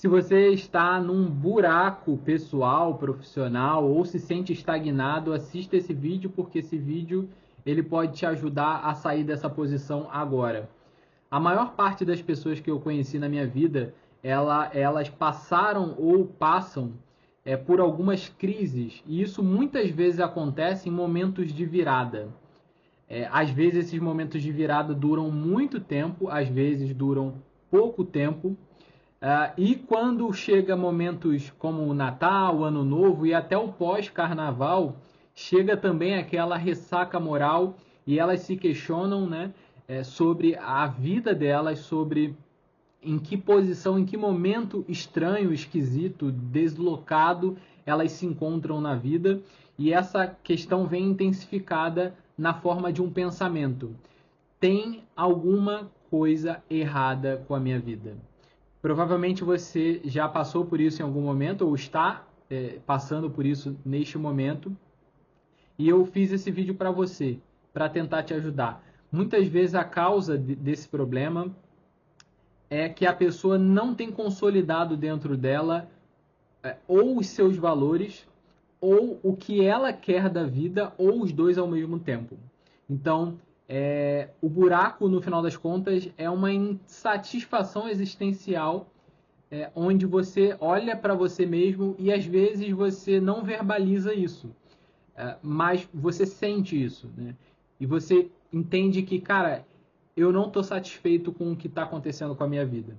Se você está num buraco pessoal, profissional ou se sente estagnado, assista esse vídeo porque esse vídeo ele pode te ajudar a sair dessa posição agora. A maior parte das pessoas que eu conheci na minha vida, elas passaram ou passam por algumas crises e isso muitas vezes acontece em momentos de virada. Às vezes esses momentos de virada duram muito tempo, às vezes duram pouco tempo. E quando chega momentos como o Natal, o Ano Novo e até o pós-Carnaval, chega também aquela ressaca moral e elas se questionam, né, sobre a vida delas, sobre em que posição, em que momento estranho, esquisito, deslocado elas se encontram na vida. E essa questão vem intensificada na forma de um pensamento. Tem alguma coisa errada com a minha vida? Provavelmente você já passou por isso em algum momento ou está passando por isso neste momento. E eu fiz esse vídeo para você, para tentar te ajudar. Muitas vezes a causa desse problema é que a pessoa não tem consolidado dentro dela ou os seus valores ou o que ela quer da vida ou os dois ao mesmo tempo. Então, o buraco, no final das contas, é uma insatisfação existencial onde você olha para você mesmo e às vezes você não verbaliza isso, mas você sente isso, né? E você entende que, cara, eu não estou satisfeito com o que está acontecendo com a minha vida.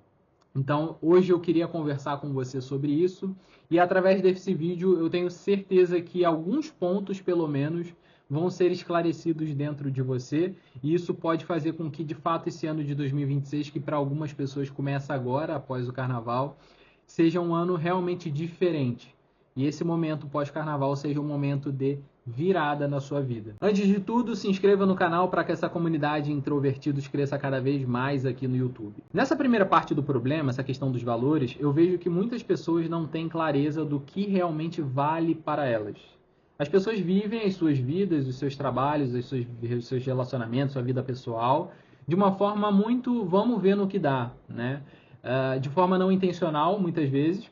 Então, hoje eu queria conversar com você sobre isso e através desse vídeo eu tenho certeza que alguns pontos, pelo menos, vão ser esclarecidos dentro de você e isso pode fazer com que, de fato, esse ano de 2026, que para algumas pessoas começa agora, após o Carnaval, seja um ano realmente diferente. E esse momento pós-Carnaval seja um momento de virada na sua vida. Antes de tudo, se inscreva no canal para que essa comunidade introvertidos cresça cada vez mais aqui no YouTube. Nessa primeira parte do problema, essa questão dos valores, eu vejo que muitas pessoas não têm clareza do que realmente vale para elas. As pessoas vivem as suas vidas, os seus trabalhos, os seus relacionamentos, sua vida pessoal, de uma forma muito vamos ver no que dá, né? De forma não intencional, muitas vezes,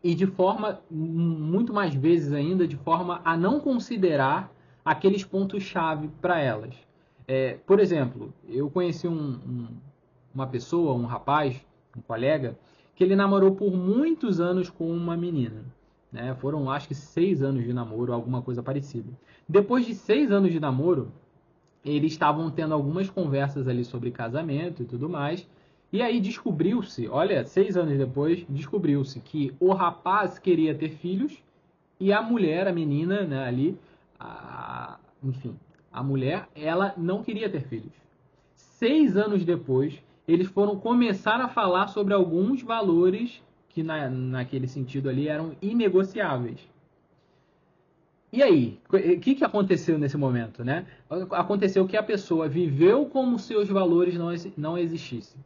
e de forma, muito mais vezes ainda, de forma a não considerar aqueles pontos-chave para elas. Por exemplo, eu conheci uma pessoa, um rapaz, um colega, que ele namorou por muitos anos com uma menina. Né? Foram, acho que, 6 anos de namoro, alguma coisa parecida. Depois de 6 anos de namoro, eles estavam tendo algumas conversas ali sobre casamento e tudo mais. E aí descobriu-se, olha, 6 anos depois, descobriu-se que o rapaz queria ter filhos e a mulher, a menina, né, ali, enfim, a mulher, ela não queria ter filhos. 6 anos depois, eles foram começar a falar sobre alguns valores que naquele sentido ali eram inegociáveis. E aí, o que aconteceu nesse momento, né? Aconteceu que a pessoa viveu como se os valores não existissem.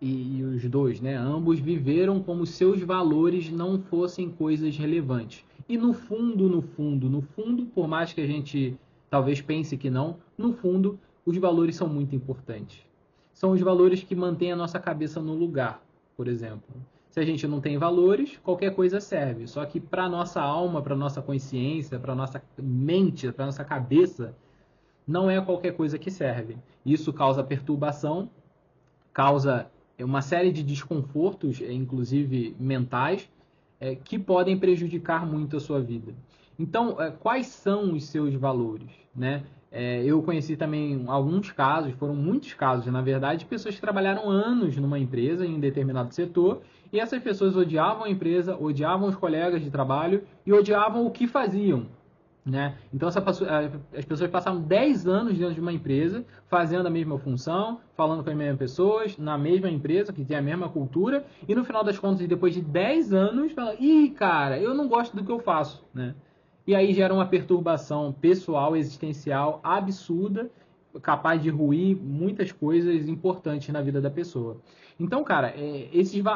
E os dois, né? Ambos viveram como se seus valores não fossem coisas relevantes. E no fundo, no fundo, no fundo, por mais que a gente talvez pense que não, no fundo, os valores são muito importantes. São os valores que mantêm a nossa cabeça no lugar, por exemplo. Se a gente não tem valores, qualquer coisa serve. Só que para nossa alma, para nossa consciência, para nossa mente, para nossa cabeça, não é qualquer coisa que serve. Isso causa perturbação, causa uma série de desconfortos, inclusive mentais, que podem prejudicar muito a sua vida. Então, quais são os seus valores, né? Eu conheci também alguns casos, foram muitos casos, na verdade, de pessoas que trabalharam anos numa empresa, em um determinado setor, e essas pessoas odiavam a empresa, odiavam os colegas de trabalho e odiavam o que faziam. Né? Então, as pessoas passaram 10 anos dentro de uma empresa, fazendo a mesma função, falando com as mesmas pessoas, na mesma empresa, que tem a mesma cultura, e no final das contas, depois de 10 anos, fala, ih, cara, eu não gosto do que eu faço. Né? E aí gera uma perturbação pessoal, existencial, absurda, capaz de ruir muitas coisas importantes na vida da pessoa. Então, cara,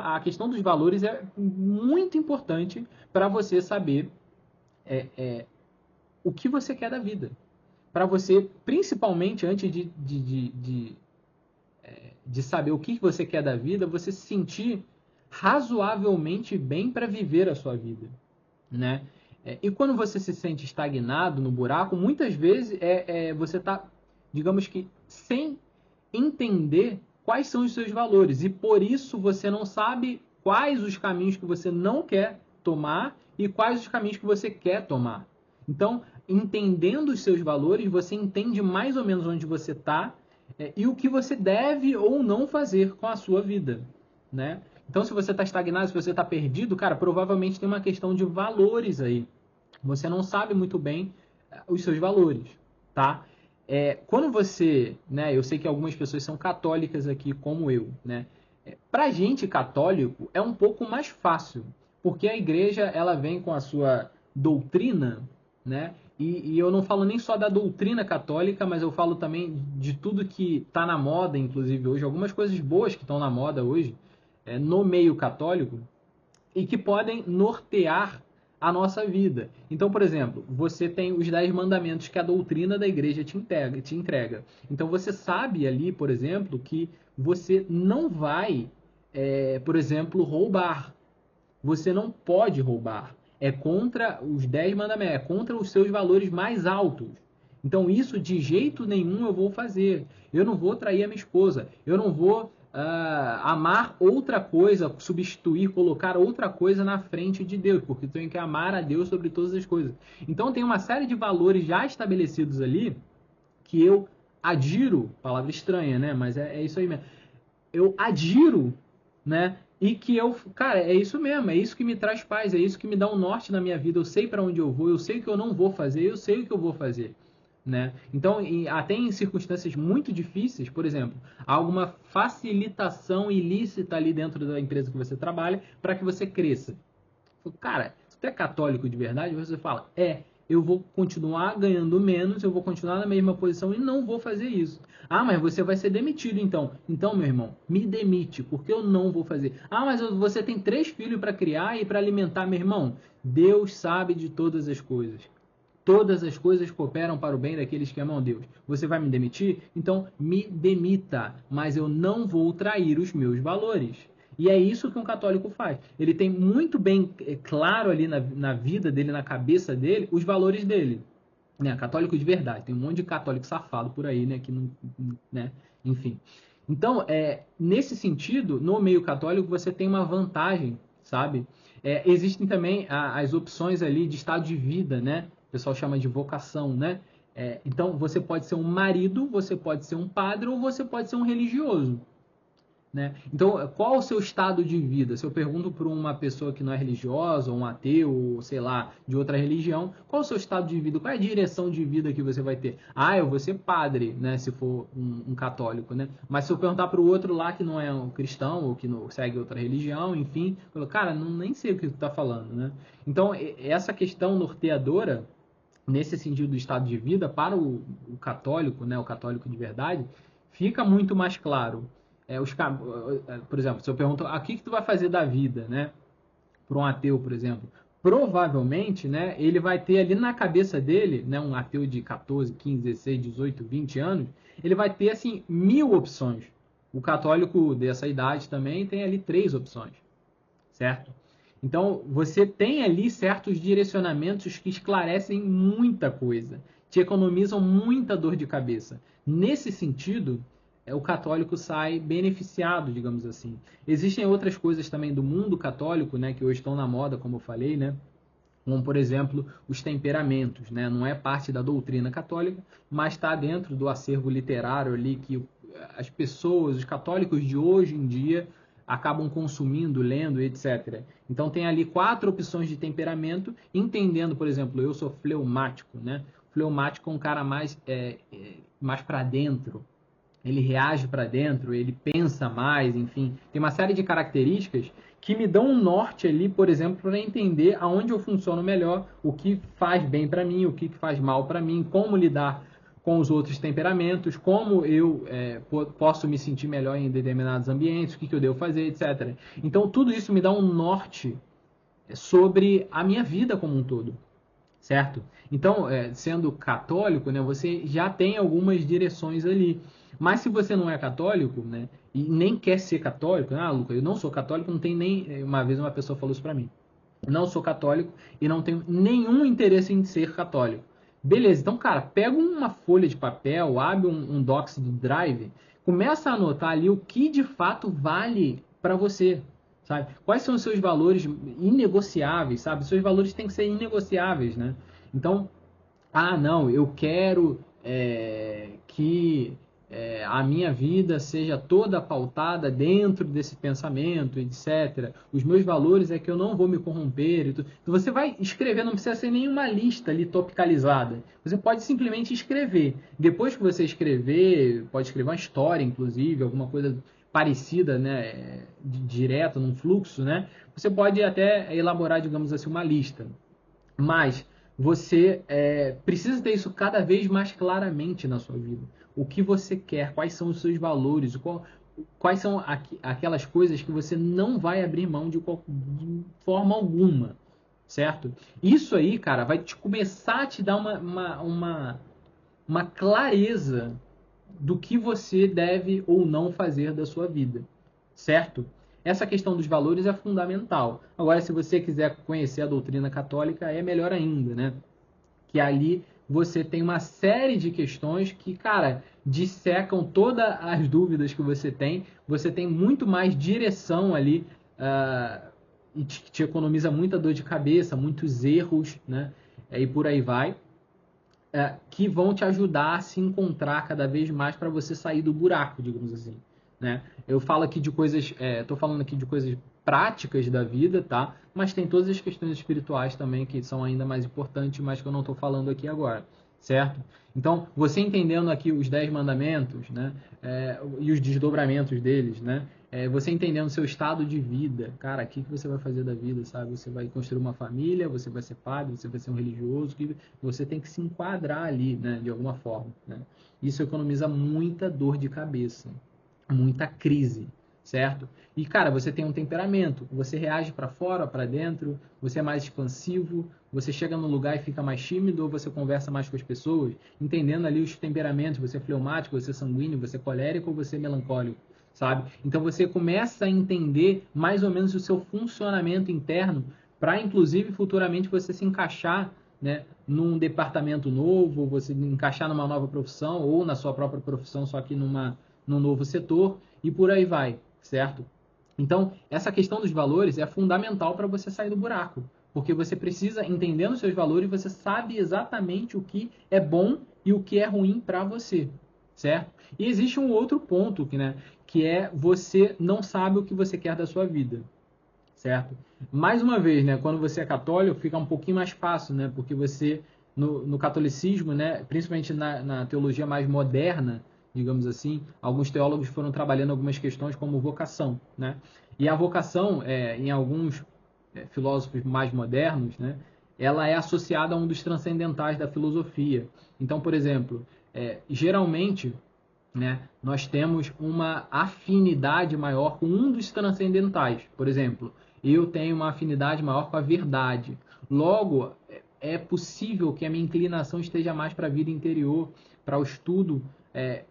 a questão dos valores é muito importante para você saber o que você quer da vida. Para você, principalmente antes de saber o que você quer da vida, você se sentir razoavelmente bem para viver a sua vida, né? E quando você se sente estagnado no buraco, muitas vezes você está, digamos que, sem entender quais são os seus valores. E por isso você não sabe quais os caminhos que você não quer tomar e quais os caminhos que você quer tomar. Então, entendendo os seus valores, você entende mais ou menos onde você está e o que você deve ou não fazer com a sua vida, né? Então, se você está estagnado, se você está perdido, cara, provavelmente tem uma questão de valores aí. Você não sabe muito bem os seus valores, tá? Quando você, né? Eu sei que algumas pessoas são católicas aqui, como eu, né? Pra gente católico é um pouco mais fácil, porque a igreja ela vem com a sua doutrina, né? E eu não falo nem só da doutrina católica, mas eu falo também de tudo que está na moda, inclusive hoje, algumas coisas boas que estão na moda hoje, no meio católico, e que podem nortear a nossa vida. Então, por exemplo, você tem os 10 mandamentos que a doutrina da igreja te entrega. Então, você sabe ali, por exemplo, que você não vai, por exemplo, roubar. Você não pode roubar. É contra os 10 mandamentos, é contra os seus valores mais altos. Então, isso de jeito nenhum eu vou fazer. Eu não vou trair a minha esposa. Eu não vou amar outra coisa, substituir, colocar outra coisa na frente de Deus, porque eu tenho que amar a Deus sobre todas as coisas. Então, tem uma série de valores já estabelecidos ali que eu adiro, palavra estranha, né? Mas é isso aí mesmo. Eu adiro, né? E que cara, é isso mesmo, é isso que me traz paz, é isso que me dá um norte na minha vida. Eu sei para onde eu vou, eu sei o que eu não vou fazer, eu sei o que eu vou fazer, né? Então, até em circunstâncias muito difíceis, por exemplo, há alguma facilitação ilícita ali dentro da empresa que você trabalha para que você cresça. Cara, se você é católico de verdade, você fala, eu vou continuar ganhando menos, eu vou continuar na mesma posição e não vou fazer isso. Ah, mas você vai ser demitido então. Então, meu irmão, me demite, porque eu não vou fazer. Ah, mas você tem 3 filhos para criar e para alimentar, meu irmão. Deus sabe de todas as coisas. Todas as coisas cooperam para o bem daqueles que amam Deus. Você vai me demitir? Então me demita, mas eu não vou trair os meus valores. E é isso que um católico faz. Ele tem muito bem claro ali na vida dele, na cabeça dele, os valores dele. Né? Católico de verdade. Tem um monte de católico safado por aí, né? Que não, né? Enfim. Então, nesse sentido, no meio católico, você tem uma vantagem, sabe? Existem também as opções ali de estado de vida, né? O pessoal chama de vocação, né? Então, você pode ser um marido, você pode ser um padre ou você pode ser um religioso. Né? Então, qual o seu estado de vida? Se eu pergunto para uma pessoa que não é religiosa, ou um ateu, ou sei lá, de outra religião, qual o seu estado de vida? Qual é a direção de vida que você vai ter? Ah, eu vou ser padre, né? Se for um católico, né? Mas se eu perguntar para o outro lá que não é um cristão, ou que não segue outra religião, enfim, eu falo, cara, nem sei o que tu está falando, né? Então, essa questão norteadora, nesse sentido do estado de vida, para o católico, né? O católico de verdade, fica muito mais claro. Por exemplo, se eu pergunto, o que tu vai fazer da vida, né? Para um ateu, por exemplo, provavelmente, né, ele vai ter ali na cabeça dele, né, um ateu de 14, 15, 16, 18, 20 anos, ele vai ter, assim, 1000 opções. O católico dessa idade também tem ali 3 opções, certo? Então, você tem ali certos direcionamentos que esclarecem muita coisa, te economizam muita dor de cabeça. Nesse sentido, o católico sai beneficiado, digamos assim. Existem outras coisas também do mundo católico, né, que hoje estão na moda, como eu falei, né? Como, por exemplo, os temperamentos, né? Não é parte da doutrina católica, mas está dentro do acervo literário ali que as pessoas, os católicos de hoje em dia, acabam consumindo, lendo, etc. Então tem ali 4 opções de temperamento, entendendo, por exemplo, eu sou fleumático, né? Fleumático é um cara mais para dentro, ele reage para dentro, ele pensa mais, enfim, tem uma série de características que me dão um norte ali, por exemplo, para entender aonde eu funciono melhor, o que faz bem para mim, o que faz mal para mim, como lidar com os outros temperamentos, como eu posso me sentir melhor em determinados ambientes, o que eu devo fazer, etc. Então, tudo isso me dá um norte sobre a minha vida como um todo, certo? Então, sendo católico, né, você já tem algumas direções ali. Mas se você não é católico, né, e nem quer ser católico, Luca, eu não sou católico, não tem nem... Uma vez uma pessoa falou isso para mim. Não sou católico e não tenho nenhum interesse em ser católico. Beleza, então, cara, pega uma folha de papel, abre um docs do Drive, começa a anotar ali o que de fato vale para você, sabe? Quais são os seus valores inegociáveis, sabe? Seus valores têm que ser inegociáveis, né? Então, não, eu quero que a minha vida seja toda pautada dentro desse pensamento, etc. Os meus valores é que eu não vou me corromper. Então você vai escrever, não precisa ser nenhuma lista ali topicalizada. Você pode simplesmente escrever. Depois que você escrever, pode escrever uma história, inclusive, alguma coisa parecida, né, direto, num fluxo, né? Você pode até elaborar, digamos assim, uma lista. Mas você precisa ter isso cada vez mais claramente na sua vida. O que você quer, quais são os seus valores, quais são aquelas coisas que você não vai abrir mão de forma alguma, certo? Isso aí, cara, vai começar a te dar uma clareza do que você deve ou não fazer da sua vida, certo? Essa questão dos valores é fundamental. Agora, se você quiser conhecer a doutrina católica, é melhor ainda, né? Que ali você tem uma série de questões que, cara, dissecam todas as dúvidas que você tem. Você tem muito mais direção ali e te economiza muita dor de cabeça, muitos erros, né? E por aí vai. Que vão te ajudar a se encontrar cada vez mais para você sair do buraco, digamos assim, né? Eu falo aqui de coisas, estou falando aqui de coisas práticas da vida, tá? Mas tem todas as questões espirituais também que são ainda mais importantes, mas que eu não estou falando aqui agora, certo? Então, você entendendo aqui os 10 mandamentos, né? E os desdobramentos deles, né? Você entendendo o seu estado de vida, cara, o que você vai fazer da vida, sabe? Você vai construir uma família, você vai ser padre, você vai ser um religioso, que você tem que se enquadrar ali, né? De alguma forma, né? Isso economiza muita dor de cabeça, muita crise, certo? E, cara, você tem um temperamento, você reage para fora, para dentro, você é mais expansivo, você chega num lugar e fica mais tímido ou você conversa mais com as pessoas, entendendo ali os temperamentos, você é fleumático, você é sanguíneo, você é colérico ou você é melancólico, sabe? Então você começa a entender mais ou menos o seu funcionamento interno para, inclusive, futuramente você se encaixar, né, num departamento novo, você encaixar numa nova profissão ou na sua própria profissão, só que num novo setor e por aí vai, certo? Então, essa questão dos valores é fundamental para você sair do buraco, porque você precisa, entendendo os seus valores, você sabe exatamente o que é bom e o que é ruim para você, certo? E existe um outro ponto que é você não sabe o que você quer da sua vida, certo? Mais uma vez, né, quando você é católico, fica um pouquinho mais fácil, né, porque você, no catolicismo, né, principalmente na teologia mais moderna, digamos assim, alguns teólogos foram trabalhando algumas questões como vocação, né? E a vocação, em alguns filósofos mais modernos, né, ela é associada a um dos transcendentais da filosofia. Então, por exemplo, geralmente, né, nós temos uma afinidade maior com um dos transcendentais. Por exemplo, eu tenho uma afinidade maior com a verdade. Logo, é possível que a minha inclinação esteja mais para a vida interior, para o estudo.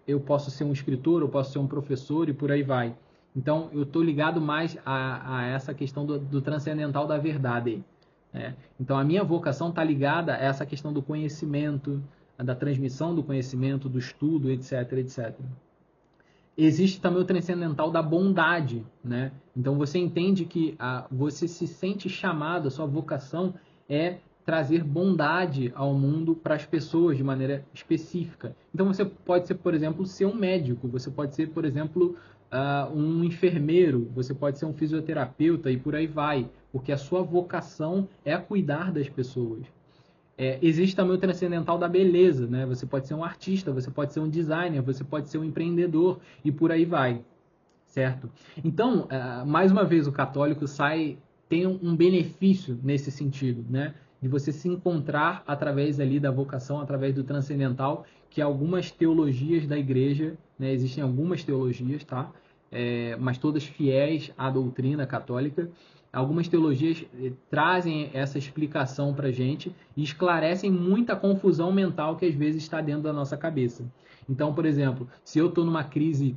Eu posso ser um escritor, eu posso ser um professor e por aí vai. Então, eu estou ligado mais a essa questão do transcendental da verdade. Né? Então, a minha vocação está ligada a essa questão do conhecimento, da transmissão do conhecimento, do estudo, etc, etc. Existe também o transcendental da bondade, né? Então você entende que você se sente chamado, a sua vocação é trazer bondade ao mundo para as pessoas de maneira específica. Então você pode ser, por exemplo, ser um médico, você pode ser, por exemplo, um enfermeiro, você pode ser um fisioterapeuta e por aí vai, porque a sua vocação é cuidar das pessoas. Existe também o transcendental da beleza, né? Você pode ser um artista, você pode ser um designer, você pode ser um empreendedor e por aí vai, certo? Então, mais uma vez, o católico tem um benefício nesse sentido, né? De você se encontrar através ali da vocação, através do transcendental, que algumas teologias da igreja, né? Existem algumas teologias, tá? Mas todas fiéis à doutrina católica, Algumas teologias trazem essa explicação para a gente e esclarecem muita confusão mental que às vezes está dentro da nossa cabeça. Então, por exemplo, se eu estou numa crise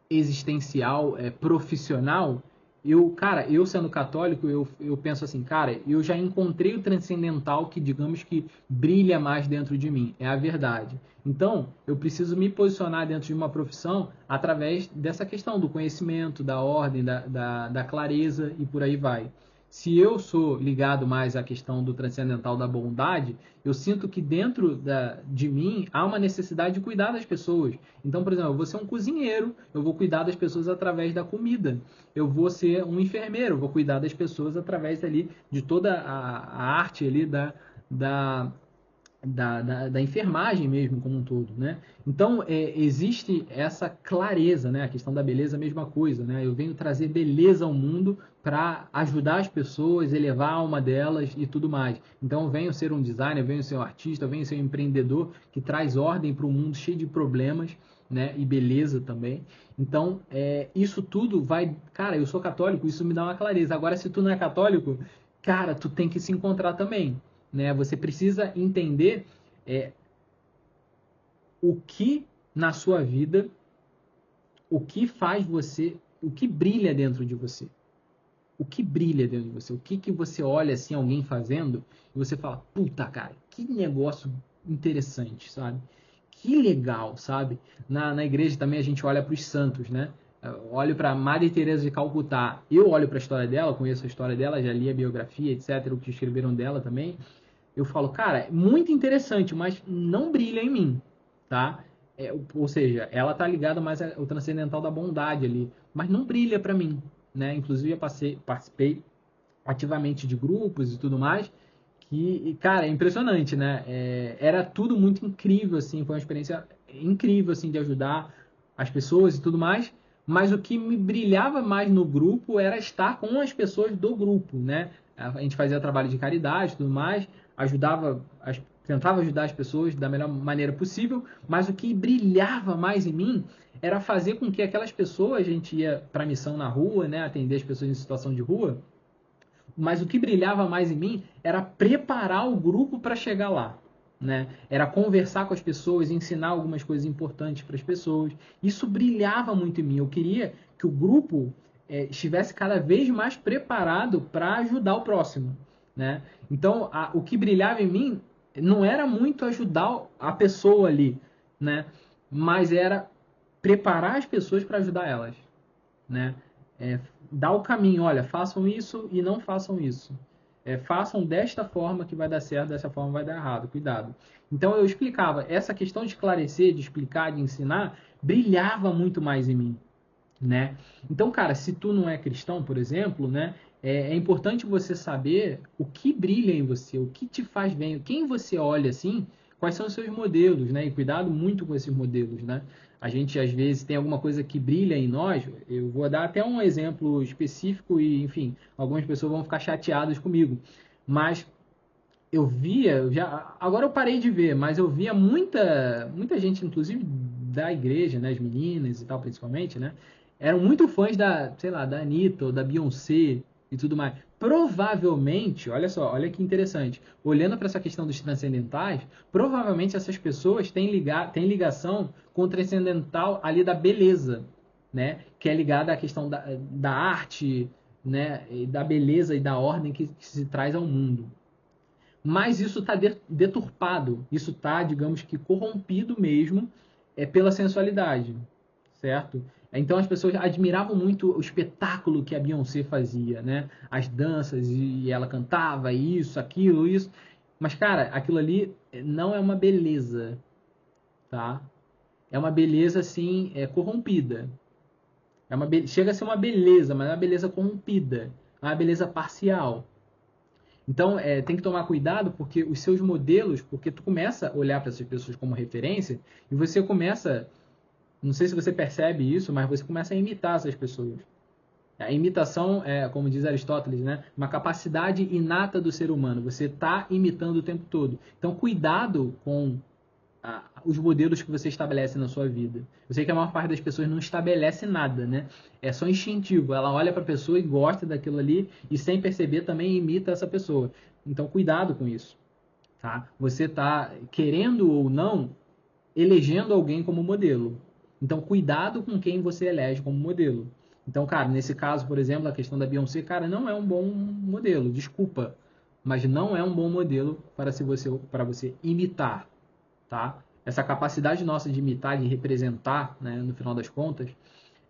existencial, profissional, eu sendo católico, eu penso assim, cara, eu já encontrei o transcendental que, digamos que, brilha mais dentro de mim, é a verdade. Então, eu preciso me posicionar dentro de uma profissão através dessa questão do conhecimento, da ordem, da clareza e por aí vai. Se eu sou ligado mais à questão do transcendental da bondade, eu sinto que dentro de mim há uma necessidade de cuidar das pessoas. Então, por exemplo, eu vou ser um cozinheiro, eu vou cuidar das pessoas através da comida. Eu vou ser um enfermeiro, eu vou cuidar das pessoas através ali de toda a arte ali da, da enfermagem mesmo como um todo, né? Então, existe essa clareza, né? A questão da beleza é a mesma coisa, né? Eu venho trazer beleza ao mundo para ajudar as pessoas, elevar a alma delas e tudo mais. Então, eu venho ser um designer, eu venho ser um artista, eu venho ser um empreendedor que traz ordem para um mundo cheio de problemas, né? E beleza também. Então, isso tudo vai... Cara, eu sou católico, isso me dá uma clareza. Agora, se tu não é católico, cara, tu tem que se encontrar também, né? Você precisa entender o que na sua vida, o que faz você, o que brilha dentro de você. O que brilha dentro de você. O que você olha assim, alguém fazendo, e você fala, puta, cara, que negócio interessante, sabe? Que legal, sabe? Na igreja também a gente olha para os santos, né? Eu olho para Madre Teresa de Calcutá. Eu olho para a história dela, conheço a história dela, já li a biografia, etc., o que escreveram dela também. Eu falo, cara, é muito interessante, mas não brilha em mim, tá? Ou seja, ela tá ligada mais ao transcendental da bondade ali, mas não brilha para mim, né? Inclusive eu participei ativamente de grupos e tudo mais, que, cara, é impressionante, né? Era tudo muito incrível, assim, foi uma experiência incrível, assim, de ajudar as pessoas e tudo mais, mas o que me brilhava mais no grupo era estar com as pessoas do grupo, né? A gente fazia trabalho de caridade e tudo mais, tentava ajudar as pessoas da melhor maneira possível, mas o que brilhava mais em mim era fazer com que aquelas pessoas, a gente ia para missão na rua, né, atender as pessoas em situação de rua, mas o que brilhava mais em mim era preparar o grupo para chegar lá, né? Era conversar com as pessoas, ensinar algumas coisas importantes para as pessoas. Isso brilhava muito em mim. Eu queria que o grupo estivesse cada vez mais preparado para ajudar o próximo, né? Então, o que brilhava em mim não era muito ajudar a pessoa ali, né? Mas era preparar as pessoas para ajudar elas, né? Dar o caminho, olha, façam isso e não façam isso. Façam desta forma que vai dar certo, dessa forma vai dar errado, cuidado. Então eu explicava, essa questão de esclarecer, de explicar, de ensinar, brilhava muito mais em mim, né? Então, cara, se tu não é cristão, por exemplo, né, é importante você saber o que brilha em você, o que te faz bem, quem você olha assim, quais são os seus modelos, né? E cuidado muito com esses modelos, né? A gente às vezes tem alguma coisa que brilha em nós. Eu vou dar até um exemplo específico e, enfim, algumas pessoas vão ficar chateadas comigo. Mas agora eu parei de ver, mas eu via muita gente, inclusive da igreja, né, as meninas e tal, principalmente, né, eram muito fãs sei lá, da Anitta ou da Beyoncé e tudo mais. Provavelmente, olha só, olha que interessante, olhando para essa questão dos transcendentais, provavelmente essas pessoas têm ligação com o transcendental ali da beleza, né, que é ligada à questão da arte, né, e da beleza e da ordem que se traz ao mundo. Mas isso está deturpado, isso está, digamos que, corrompido mesmo pela sensualidade, certo? Então as pessoas admiravam muito o espetáculo que a Beyoncé fazia, né? As danças, e ela cantava isso, aquilo, isso. Mas, cara, aquilo ali não é uma beleza, tá? É uma beleza, assim, corrompida. Chega a ser uma beleza, mas é uma beleza corrompida. É uma beleza parcial. Então, tem que tomar cuidado porque os seus modelos, porque tu começa a olhar para essas pessoas como referência e você começa, não sei se você percebe isso, mas você começa a imitar essas pessoas. A imitação é, como diz Aristóteles, né, uma capacidade inata do ser humano. Você está imitando o tempo todo. Então, cuidado com os modelos que você estabelece na sua vida. Eu sei que a maior parte das pessoas não estabelece nada, né? É só instintivo. Ela olha para a pessoa e gosta daquilo ali e sem perceber também imita essa pessoa. Então, cuidado com isso, tá? Você está, querendo ou não, elegendo alguém como modelo. Então, cuidado com quem você elege como modelo. Então, cara, nesse caso, por exemplo, a questão da Beyoncé, cara, não é um bom modelo, desculpa, mas não é um bom modelo para você imitar, tá? Essa capacidade nossa de imitar, de representar, né, no final das contas,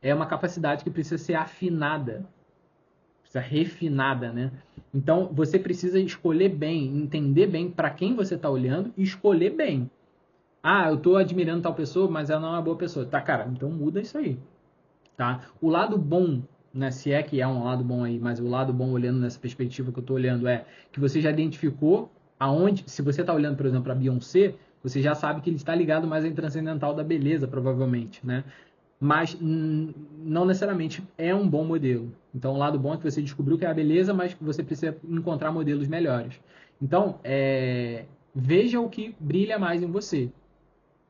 é uma capacidade que precisa ser afinada, precisa refinada, né? Então, você precisa escolher bem, entender bem para quem você está olhando e escolher bem. Ah, eu estou admirando tal pessoa, mas ela não é uma boa pessoa. Tá, cara, então muda isso aí, tá? O lado bom, né, se é que é um lado bom aí, mas o lado bom olhando nessa perspectiva que eu estou olhando é que você já identificou aonde, se você está olhando, por exemplo, para Beyoncé, você já sabe que ele está ligado mais em transcendental da beleza, provavelmente, né? Mas não necessariamente é um bom modelo. Então, o lado bom é que você descobriu que é a beleza, mas que você precisa encontrar modelos melhores. Então, veja o que brilha mais em você.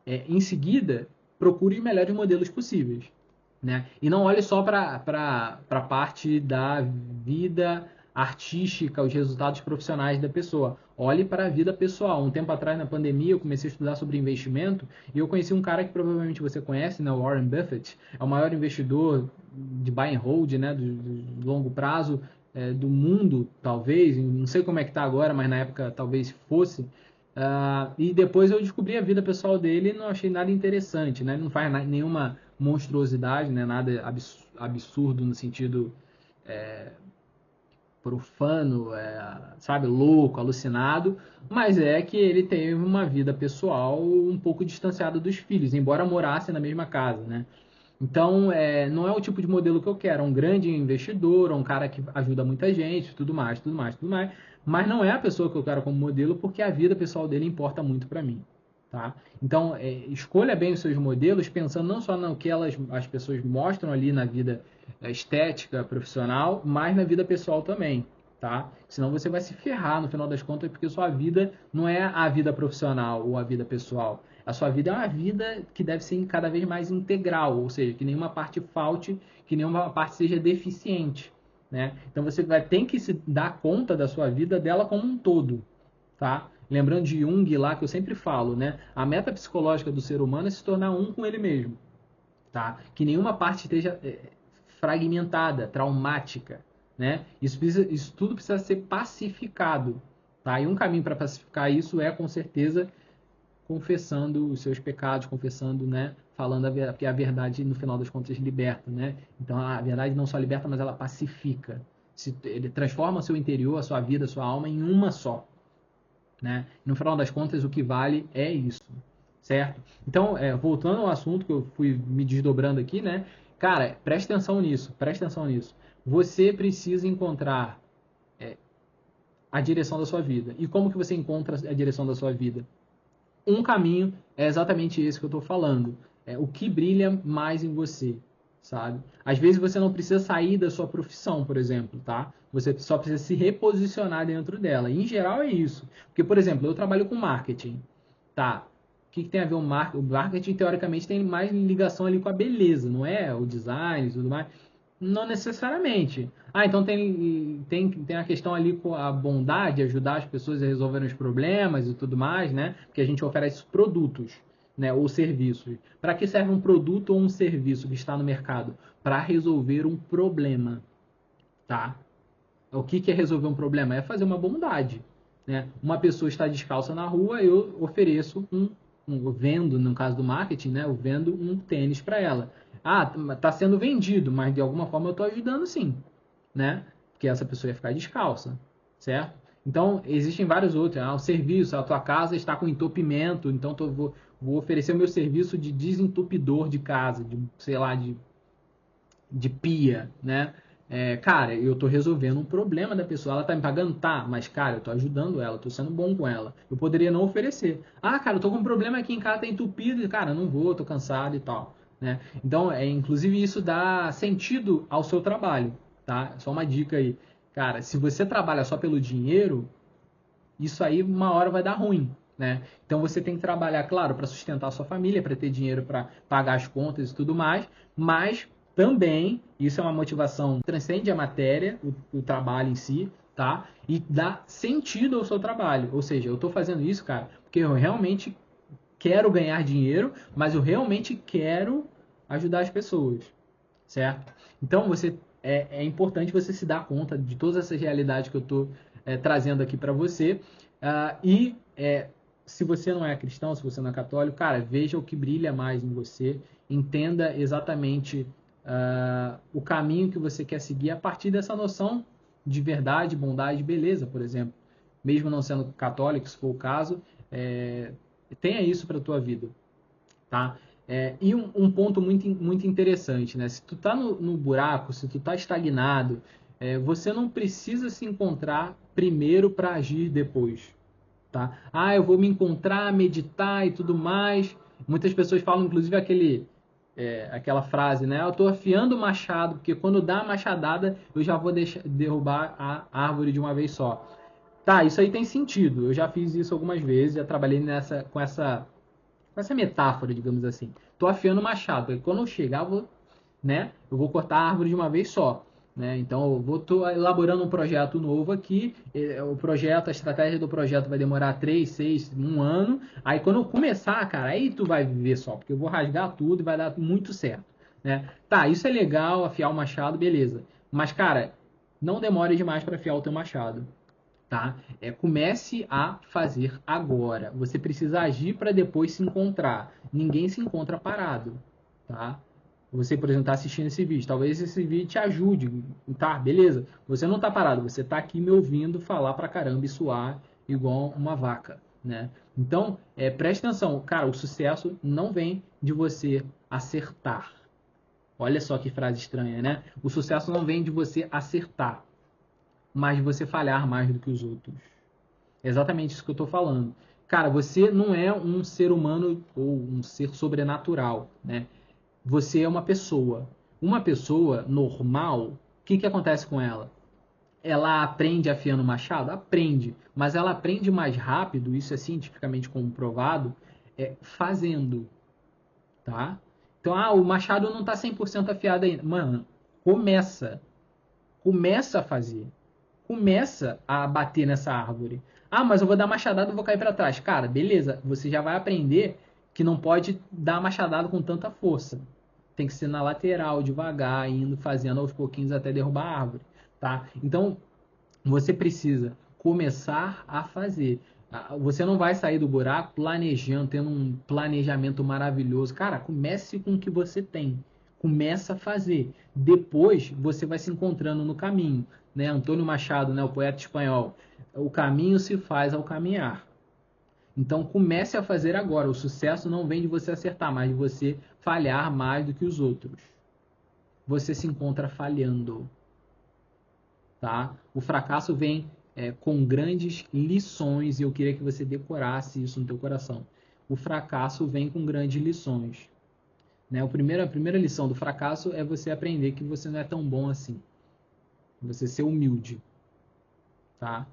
Em seguida, procure os melhores modelos possíveis. Né? E não olhe só para a parte da vida artística, os resultados profissionais da pessoa. Olhe para a vida pessoal. Um tempo atrás, na pandemia, eu comecei a estudar sobre investimento e eu conheci um cara que provavelmente você conhece, né? O Warren Buffett. É o maior investidor de buy and hold, né? Do longo prazo do mundo, talvez. Não sei como é que está agora, mas na época talvez fosse. E depois eu descobri a vida pessoal dele e não achei nada interessante, né? Ele não faz nenhuma monstruosidade, né? Nada absurdo no sentido profano, sabe, louco, alucinado, mas é que ele teve uma vida pessoal um pouco distanciada dos filhos, embora morasse na mesma casa, né? Então, não é o tipo de modelo que eu quero. É um grande investidor, um cara que ajuda muita gente, tudo mais, tudo mais, tudo mais. Mas não é a pessoa que eu quero como modelo, porque a vida pessoal dele importa muito para mim. Tá? Então, escolha bem os seus modelos, pensando não só no que as pessoas mostram ali na vida estética, profissional, mas na vida pessoal também. Tá? Senão você vai se ferrar no final das contas, porque sua vida não é a vida profissional ou a vida pessoal. A sua vida é uma vida que deve ser cada vez mais integral, ou seja, que nenhuma parte falte, que nenhuma parte seja deficiente. Né? Então você vai ter que se dar conta da sua vida dela como um todo. Tá? Lembrando de Jung lá, que eu sempre falo, né? A meta psicológica do ser humano é se tornar um com ele mesmo. Tá? Que nenhuma parte esteja fragmentada, traumática. Né? Isso tudo precisa ser pacificado. Tá? E um caminho para pacificar isso é, com certeza, confessando os seus pecados, confessando, né? Falando porque a verdade, no final das contas, liberta. Né? Então, a verdade não só liberta, mas ela pacifica. Ele transforma o seu interior, a sua vida, a sua alma em uma só. Né? No final das contas, o que vale é isso, certo? Então, voltando ao assunto que eu fui me desdobrando aqui, né? Cara, preste atenção nisso, preste atenção nisso. Você precisa encontrar a direção da sua vida. E como que você encontra a direção da sua vida? Um caminho é exatamente esse que eu estou falando. O que brilha mais em você, sabe? Às vezes você não precisa sair da sua profissão, por exemplo, tá? Você só precisa se reposicionar dentro dela. E, em geral é isso. Porque, por exemplo, eu trabalho com marketing, tá? O que tem a ver o marketing? O marketing, teoricamente, tem mais ligação ali com a beleza, não é? O design e tudo mais. Não necessariamente. Então tem a questão ali com a bondade, ajudar as pessoas a resolverem os problemas e tudo mais, né? Porque a gente oferece produtos, né? Ou serviços. Para que serve um produto ou um serviço que está no mercado? Para resolver um problema, tá? O que é resolver um problema? É fazer uma bondade, né? Uma pessoa está descalça na rua, eu ofereço eu vendo, no caso do marketing, né? Eu vendo um tênis para ela. Está sendo vendido, mas de alguma forma eu estou ajudando sim, né? Porque essa pessoa ia ficar descalça, certo? Então, existem vários outros. O serviço, a tua casa está com entupimento, então vou oferecer o meu serviço de desentupidor de casa, sei lá, de pia, né? Cara, eu tô resolvendo um problema da pessoa. Ela tá me pagando? Tá, mas cara, eu tô ajudando ela, tô sendo bom com ela. Eu poderia não oferecer. Cara, eu tô com um problema aqui em casa, tá entupido. Cara, não vou, tô cansado e tal. Né? Então, inclusive isso dá sentido ao seu trabalho, tá? Só uma dica aí. Cara, se você trabalha só pelo dinheiro, isso aí uma hora vai dar ruim. né? Então você tem que trabalhar, claro, para sustentar a sua família, para ter dinheiro para pagar as contas e tudo mais, mas também isso é uma motivação que transcende a matéria, o trabalho em si, tá? E dá sentido ao seu trabalho. Ou seja, eu estou fazendo isso, cara, porque eu realmente quero ganhar dinheiro, mas eu realmente quero ajudar as pessoas, certo? Então é importante você se dar conta de todas essas realidades que eu estou trazendo aqui para você. Se você não é cristão, se você não é católico, cara, veja o que brilha mais em você, entenda exatamente o caminho que você quer seguir a partir dessa noção de verdade, bondade e beleza, por exemplo. Mesmo não sendo católico, se for o caso, tenha isso para a tua vida, tá? E um ponto muito interessante, né? Se tu tá no buraco, se tu tá estagnado, você não precisa se encontrar primeiro para agir depois, tá? Ah, eu vou me encontrar, meditar e tudo mais. Muitas pessoas falam, inclusive, aquela frase, né? Eu tô afiando o machado, porque quando dá a machadada, eu já vou derrubar a árvore de uma vez só. Tá, isso aí tem sentido. Eu já fiz isso algumas vezes, já trabalhei com essa metáfora, digamos assim. Tô afiando o machado, porque quando eu chegar, eu vou cortar a árvore de uma vez só. Né? Então, tô elaborando um projeto novo aqui. O projeto, a estratégia do projeto vai demorar 3, 6, 1 ano. Aí, quando eu começar, cara, aí tu vai viver só, porque eu vou rasgar tudo e vai dar muito certo. Né? Tá, isso é legal, afiar o machado, beleza. Mas, cara, não demore demais para afiar o teu machado. Tá? Comece a fazer agora. Você precisa agir para depois se encontrar. Ninguém se encontra parado, tá? Você, por exemplo, está assistindo esse vídeo. Talvez esse vídeo te ajude, tá? Beleza? Você não está parado. Você está aqui me ouvindo falar pra caramba e suar igual uma vaca, né? Então, preste atenção. Cara, o sucesso não vem de você acertar. Olha só que frase estranha, né? O sucesso não vem de você acertar, mas de você falhar mais do que os outros. É exatamente isso que eu estou falando. Cara, você não é um ser humano ou um ser sobrenatural, né? Você é uma pessoa. Uma pessoa normal, o que acontece com ela? Ela aprende afiando o machado? Aprende. Mas ela aprende mais rápido, isso é cientificamente comprovado, fazendo, tá? Então, o machado não está 100% afiado ainda. Mano, começa. Começa a fazer. Começa a bater nessa árvore. Ah, mas eu vou dar machadada e vou cair para trás. Cara, beleza. Você já vai aprender que não pode dar machadada com tanta força. Tem que ser na lateral, devagar, indo fazendo aos pouquinhos até derrubar a árvore, tá? Então, você precisa começar a fazer. Você não vai sair do buraco planejando, tendo um planejamento maravilhoso. Cara, comece com o que você tem. Começa a fazer. Depois você vai se encontrando no caminho. Né? Antônio Machado, né, o poeta espanhol. O caminho se faz ao caminhar. Então comece a fazer agora. O sucesso não vem de você acertar, mas de você falhar mais do que os outros. Você se encontra falhando. Tá? O fracasso vem com grandes lições e eu queria que você decorasse isso no teu coração. O fracasso vem com grandes lições. Né? A primeira lição do fracasso é você aprender que você não é tão bom assim. Você ser humilde. Tá?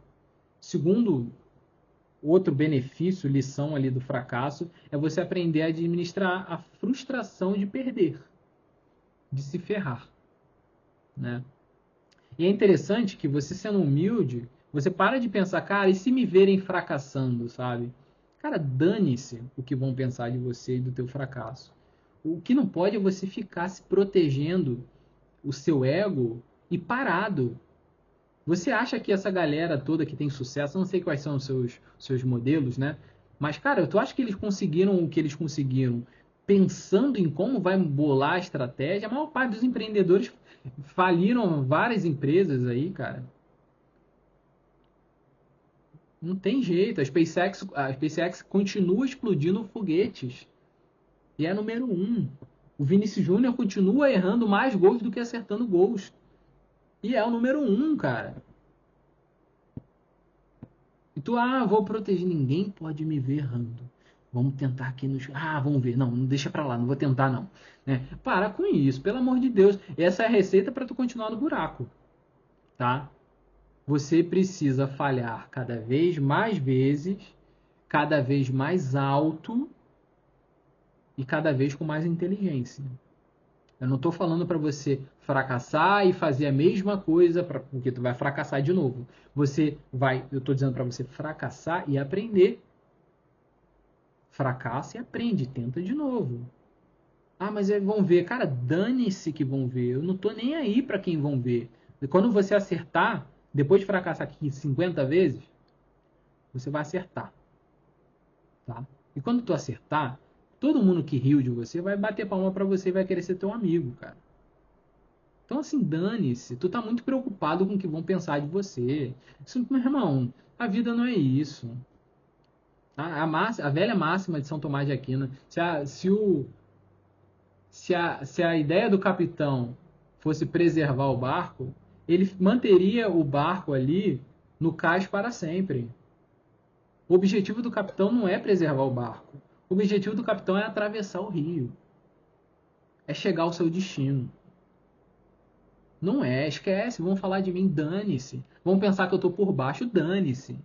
Segundo, outro benefício, lição ali do fracasso, é você aprender a administrar a frustração de perder, de se ferrar. Né? E é interessante que você sendo humilde, você para de pensar, cara, e se me verem fracassando, sabe? Cara, dane-se o que vão pensar de você e do teu fracasso. O que não pode é você ficar se protegendo o seu ego e parado. Você acha que essa galera toda que tem sucesso, eu não sei quais são os seus modelos, né? Mas, cara, tu acha que eles conseguiram o que eles conseguiram pensando em como vai bolar a estratégia? A maior parte dos empreendedores faliram várias empresas aí, cara. Não tem jeito. A SpaceX continua explodindo foguetes. E é número 1. O Vinícius Júnior continua errando mais gols do que acertando gols. E é o número 1, cara. E tu, vou proteger. Ninguém pode me ver errando. Vamos tentar aqui nos. Vamos ver. Não deixa pra lá, não vou tentar não. Né? Para com isso, pelo amor de Deus. Essa é a receita para tu continuar no buraco. Tá? Você precisa falhar cada vez mais vezes cada vez mais alto e cada vez com mais inteligência. Eu não estou falando para você fracassar e fazer a mesma coisa, porque tu vai fracassar de novo. Eu estou dizendo para você fracassar e aprender. Fracassa e aprende, tenta de novo. Ah, mas vão ver. Cara, dane-se que vão ver. Eu não estou nem aí para quem vão ver. E quando você acertar, depois de fracassar aqui 50 vezes, você vai acertar. Tá? E quando tu acertar, todo mundo que riu de você vai bater palma para você e vai querer ser teu amigo, cara. Então, assim, dane-se. Tu tá muito preocupado com o que vão pensar de você. Isso, meu irmão, a vida não é isso. A velha máxima de São Tomás de Aquino, se a ideia do capitão fosse preservar o barco, ele manteria o barco ali no cais para sempre. O objetivo do capitão não é preservar o barco. O objetivo do capitão é atravessar o rio. É chegar ao seu destino. Não é, esquece, vão falar de mim, dane-se. Vão pensar que eu tô por baixo, dane-se.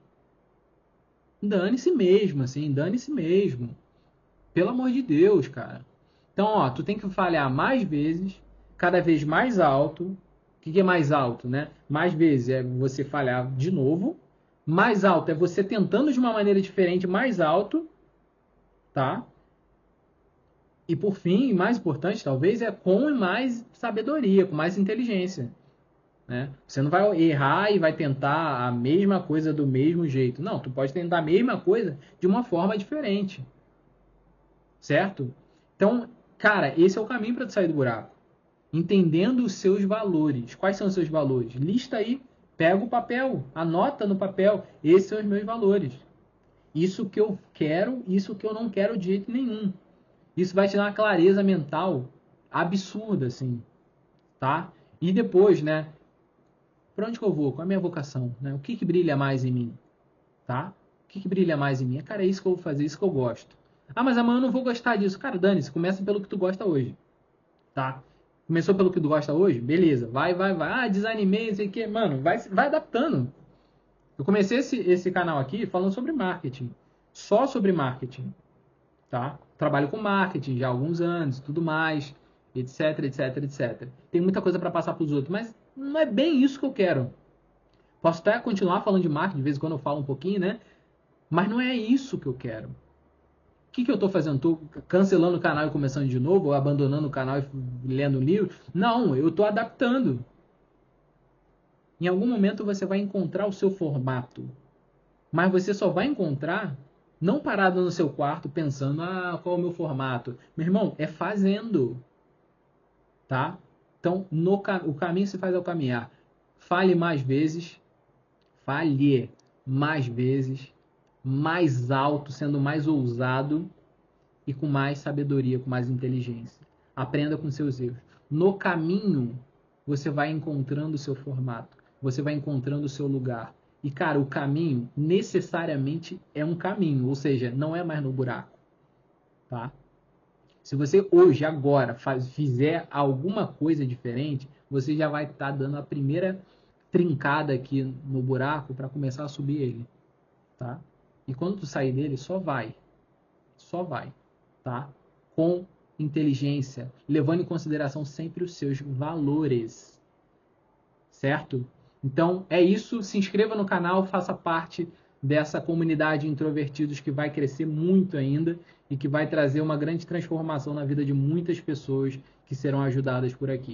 Dane-se mesmo, assim, dane-se mesmo. Pelo amor de Deus, cara. Então, ó, tu tem que falhar mais vezes, cada vez mais alto. O que é mais alto, né? Mais vezes é você falhar de novo. Mais alto é você tentando de uma maneira diferente, mais alto, tá? E por fim, mais importante talvez, é com mais sabedoria, com mais inteligência. Né? Você não vai errar e vai tentar a mesma coisa do mesmo jeito. Não, tu pode tentar a mesma coisa de uma forma diferente. Certo? Então, cara, esse é o caminho para tu sair do buraco. Entendendo os seus valores. Quais são os seus valores? Lista aí, pega o papel, anota no papel. Esses são os meus valores. Isso que eu quero, isso que eu não quero de jeito nenhum. Isso vai te dar uma clareza mental absurda, assim, tá? E depois, né? Para onde que eu vou? Qual é a minha vocação? Né? O que brilha mais em mim? Tá? O que brilha mais em mim? Cara, é isso que eu vou fazer, isso que eu gosto. Ah, mas amanhã eu não vou gostar disso. Cara, dane-se, começa pelo que tu gosta hoje. Tá? Começou pelo que tu gosta hoje? Beleza, vai. Ah, desanimei, não sei o quê. Mano, vai adaptando. Eu comecei esse canal aqui falando sobre marketing. Só sobre marketing. Tá? Trabalho com marketing já há alguns anos, tudo mais, etc. Tem muita coisa para passar para os outros, mas não é bem isso que eu quero. Posso até continuar falando de marketing, de vez em quando eu falo um pouquinho, né? Mas não é isso que eu quero. O que eu estou fazendo? Estou cancelando o canal e começando de novo? Ou abandonando o canal e lendo um livro? Não, eu estou adaptando. Em algum momento você vai encontrar o seu formato. Mas você só vai encontrar não parado no seu quarto pensando, qual é o meu formato? Meu irmão, é fazendo. Tá? Então, o caminho se faz ao caminhar. Falhe mais vezes. Falhe mais vezes. Mais alto, sendo mais ousado. E com mais sabedoria, com mais inteligência. Aprenda com seus erros. No caminho, você vai encontrando o seu formato. Você vai encontrando o seu lugar. E, cara, o caminho necessariamente é um caminho, ou seja, não é mais no buraco, tá? Se você hoje, agora, fizer alguma coisa diferente, você já vai estar dando a primeira trincada aqui no buraco para começar a subir ele, tá? E quando tu sair dele, só vai, tá? Com inteligência, levando em consideração sempre os seus valores, certo? Então, é isso. Se inscreva no canal, faça parte dessa comunidade de introvertidos que vai crescer muito ainda e que vai trazer uma grande transformação na vida de muitas pessoas que serão ajudadas por aqui.